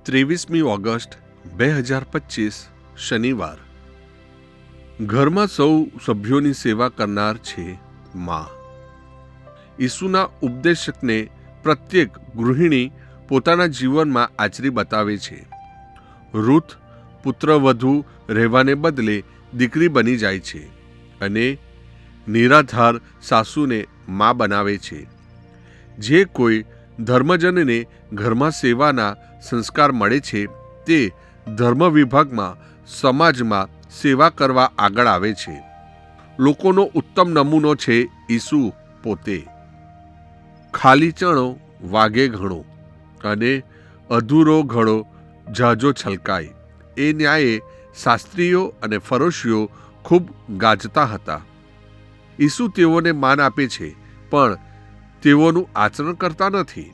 23મી August 2025 શનિવાર. ઘરમાં સૌ સભ્યોની સેવા કરનાર છે માં. ઈસુના ઉપદેશકને પ્રત્યેક ગૃહિણી પોતાના જીવનમાં આચરી બતાવે છે. રૂથ પુત્રવધુ રહેવાને બદલે દીકરી બની જાય છે અને નિરાધાર સાસુને માં બનાવે છે. જે કોઈ ધર્મજનને ઘરમાં સેવાના સંસ્કાર મળે છે તે ધર્મ વિભાગમાં સમાજમાં સેવા કરવા આગળ આવે છે. લોકોનો ઉત્તમ નમૂનો છે ઈસુ પોતે. ખાલી ચણો વાગે ઘણો અને અધૂરો ઘડો ઝાઝો છલકાય, એ ન્યાયે શાસ્ત્રીઓ અને ફરોશીઓ ખૂબ ગાજતા હતા. ઈસુ તેઓને માન આપે છે પણ તેઓનું આચરણ કરતા નથી.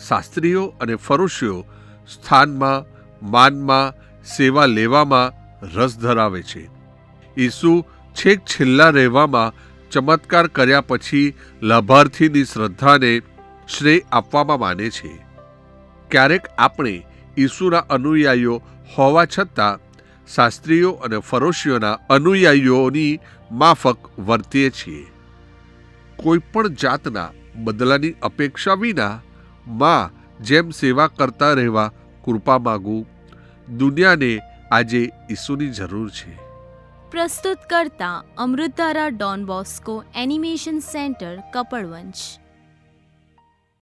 શાસ્ત્રીઓ અને ફરોશીઓ સ્થાનમાં, માનમાં, સેવા લેવામાં રસ ધરાવે છે. ઈસુ છેક છેલ્લા રહેવામાં ચમત્કાર કર્યા પછી લાભાર્થીની શ્રદ્ધાને શ્રેય આપવામાં માને છે. ક્યારેક આપણે ઈસુના અનુયાયીઓ હોવા છતાં શાસ્ત્રીઓ અને ફરોશીઓના અનુયાયીઓની માફક વર્તીએ છીએ. કોઈ પણ જાતના બદલાની અપેક્ષા વિના માં જેમ સેવા કરતા રહેવા કૃપા માગું. દુનિયાને આજે ઈસુની જરૂર છે. પ્રસ્તુત કરતા અમૃતધારા Don Bosco animation centre, Kapadvanj.